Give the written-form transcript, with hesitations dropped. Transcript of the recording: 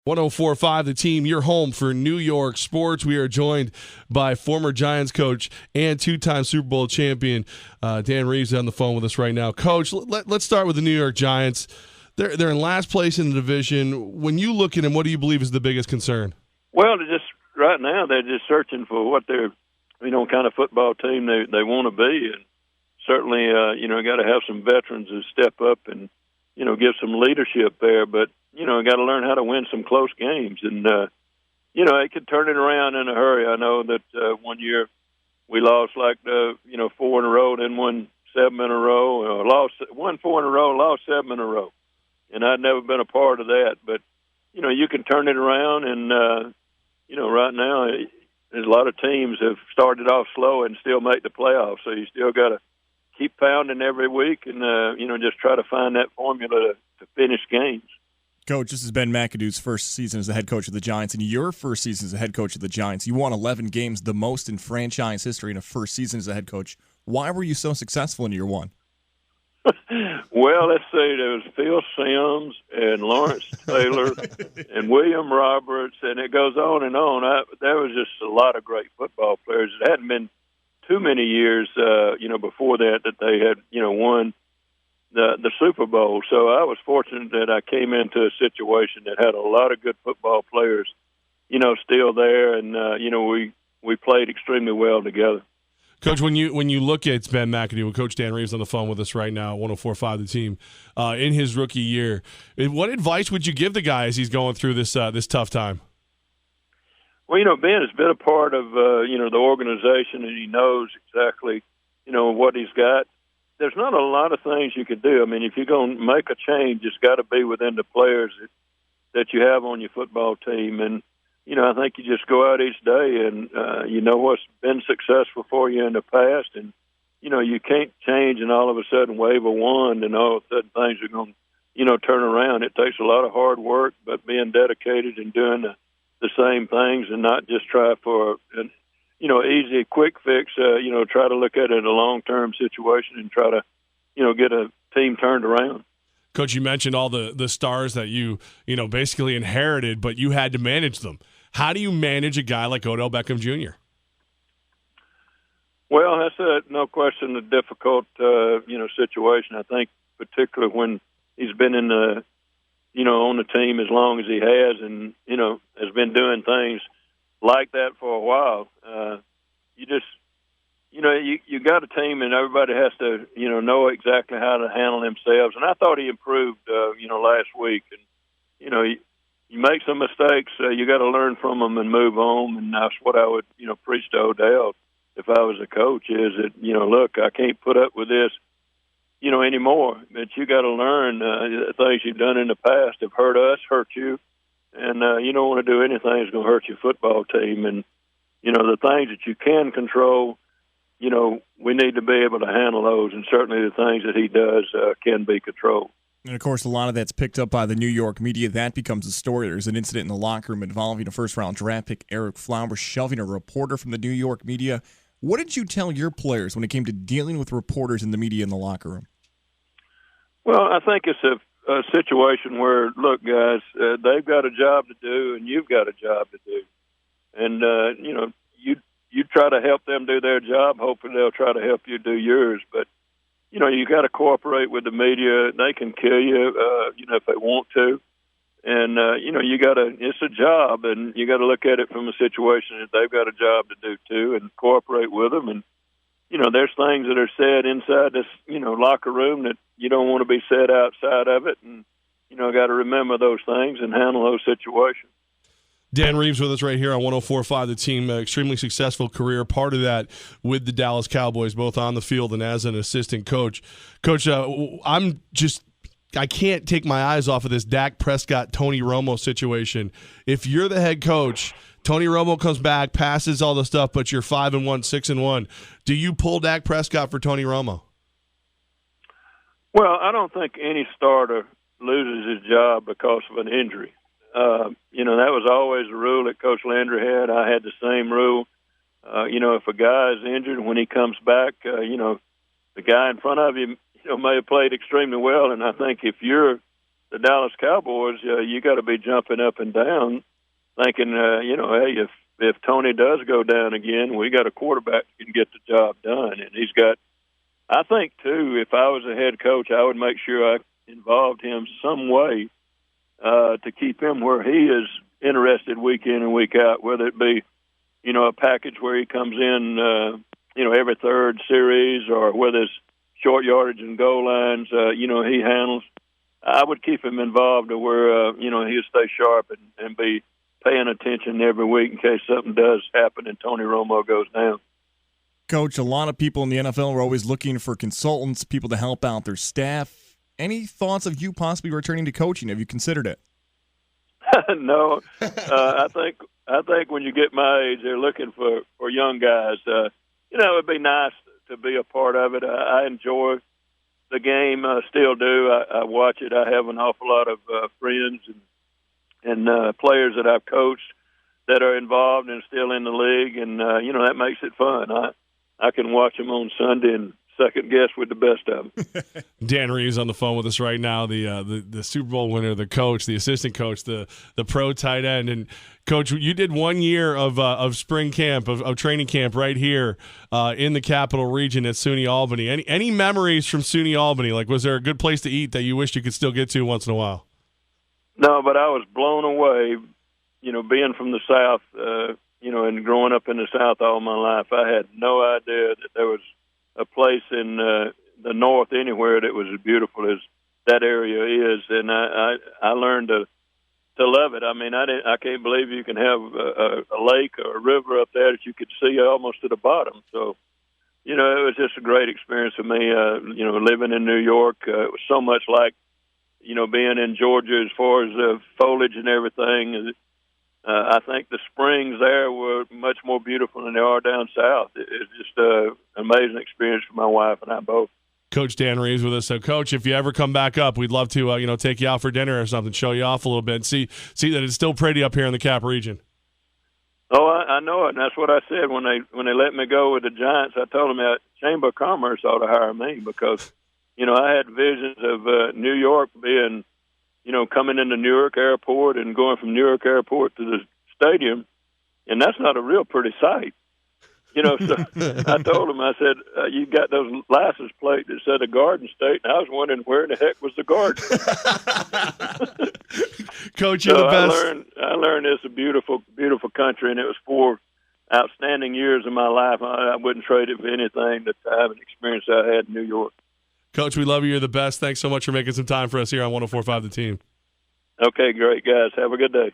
104.5 The Team, your home for New York sports. We are joined by former Giants coach and two-time Super Bowl champion Dan Reeves on the phone with us right now. Coach, let's start with the New York Giants. They're in last place in the division. When you look at them, what do you believe is the biggest concern? Well, right now they're just searching for what their kind of football team they want to be, and certainly got to have some veterans who step up and give some leadership there, but got to learn how to win some close games. And, it could turn it around in a hurry. I know that 1 year we lost 4 in a row, then won 7 in a row, won 4 in a row, lost 7 in a row. And I'd never been a part of that. But, you can turn it around. And, right now there's a lot of teams have started off slow and still make the playoffs. So you still got to keep pounding every week and, just try to find that formula to finish games. Coach, this has been McAtee's first season as the head coach of the Giants, and your first season as the head coach of the Giants. You won 11 games, the most in franchise history in a first season as a head coach. Why were you so successful in year one? Well, let's see. There was Phil Simms and Lawrence Taylor and William Roberts, and it goes on and on. There was just a lot of great football players. It hadn't been too many years, before that they had, won the Super Bowl. So I was fortunate that I came into a situation that had a lot of good football players, still there, and we played extremely well together. Coach, when you look at Ben McAtee, with Coach Dan Reeves on the phone with us right now, 104.5 The Team, in his rookie year, what advice would you give the guy as he's going through this tough time? Well, Ben has been a part of the organization, and he knows exactly what he's got. There's not a lot of things you could do. I mean, if you're going to make a change, it's got to be within the players that you have on your football team. And, I think you just go out each day and, what's been successful for you in the past. And, you can't change and all of a sudden wave a wand and all of a sudden things are going to, turn around. It takes a lot of hard work, but being dedicated and doing the same things and not just try for an easy, quick fix, try to look at it in a long-term situation and try to, get a team turned around. Coach, you mentioned all the stars that you basically inherited, but you had to manage them. How do you manage a guy like Odell Beckham Jr.? Well, that's no question a difficult, situation. I think particularly when he's been in the, on the team as long as he has and, has been doing things like that for a while. You got a team and everybody has to, know exactly how to handle themselves. And I thought he improved, last week. And, you make some mistakes, you got to learn from them and move on. And that's what I would, preach to Odell if I was a coach is that, look, I can't put up with this, anymore. But you got to learn the things you've done in the past have hurt us, hurt you. And you don't want to do anything that's going to hurt your football team. And, the things that you can control, we need to be able to handle those. And certainly the things that he does can be controlled. And, of course, a lot of that's picked up by the New York media. That becomes a story. There's an incident in the locker room involving a first-round draft pick, Eric Flowers, shelving a reporter from the New York media. What did you tell your players when it came to dealing with reporters in the media in the locker room? Well, I think it's a situation where, look, guys, they've got a job to do and you've got a job to do. And, you try to help them do their job. Hopefully they'll try to help you do yours. But, you got to cooperate with the media. They can kill you, if they want to. And, it's a job, and you got to look at it from a situation that they've got a job to do, too, and cooperate with them. And, there's things that are said inside this, locker room that you don't want to be said outside of it. And, got to remember those things and handle those situations. Dan Reeves with us right here on 104.5 The Team. Extremely successful career. Part of that with the Dallas Cowboys, both on the field and as an assistant coach. Coach, I can't take my eyes off of this Dak Prescott, Tony Romo situation. If you're the head coach, Tony Romo comes back, passes all the stuff, but you're 5-1, 6-1. Do you pull Dak Prescott for Tony Romo? Well, I don't think any starter loses his job because of an injury. That was always the rule that Coach Landry had. I had the same rule. If a guy is injured, when he comes back, the guy in front of him, may have played extremely well. And I think if you're the Dallas Cowboys, you got to be jumping up and down, thinking, hey, if Tony does go down again, we got a quarterback who can get the job done. And he's got, I think, too, if I was a head coach, I would make sure I involved him some way to keep him where he is interested week in and week out, whether it be, a package where he comes in, every third series, or whether it's short yardage and goal lines, he handles. I would keep him involved to where, he'll stay sharp and be paying attention every week in case something does happen and Tony Romo goes down. Coach, a lot of people in the NFL are always looking for consultants, people to help out their staff. Any thoughts of you possibly returning to coaching? Have you considered it? No. I think when you get my age, they're looking for young guys. It would be nice to be a part of it. I enjoy the game, still do. I watch it. I have an awful lot of friends and players that I've coached that are involved and still in the league, and that makes it fun. I can watch them on Sunday and second guess with the best of them. Dan Reeves on the phone with us right now, the Super Bowl winner, the coach, the assistant coach, the pro tight end. And Coach, you did 1 year of spring camp, of training camp right here in the Capital Region at SUNY Albany. Any memories from SUNY Albany? Like, was there a good place to eat that you wished you could still get to once in a while? No, but I was blown away, being from the South, and growing up in the South all my life. I had no idea that there was a place in the North anywhere that was as beautiful as that area is, and I learned to love it. I mean, I can't believe you can have a lake or a river up there that you could see almost to the bottom. So, it was just a great experience for me. Living in New York, it was so much like, being in Georgia as far as the foliage and everything. I think the springs there were much more beautiful than they are down south. It's just an amazing experience for my wife and I both. Coach Dan Reeves with us. So, Coach, if you ever come back up, we'd love to, take you out for dinner or something, show you off a little bit, and see that it's still pretty up here in the Cap region. Oh, I know it, and that's what I said when they let me go with the Giants. I told them that Chamber of Commerce ought to hire me because, I had visions of New York being, coming into Newark Airport and going from Newark Airport to the stadium, and that's not a real pretty sight. So I told him, I said, you got those license plate that said a Garden State, and I was wondering where in the heck was the Garden. Coach, you're the best. I learned it's a beautiful, beautiful country, and it was 4 outstanding years of my life. I wouldn't trade it for anything, the time and experience I had in New York. Coach, we love you. You're the best. Thanks so much for making some time for us here on 104.5 The Team. Okay, great, guys. Have a good day.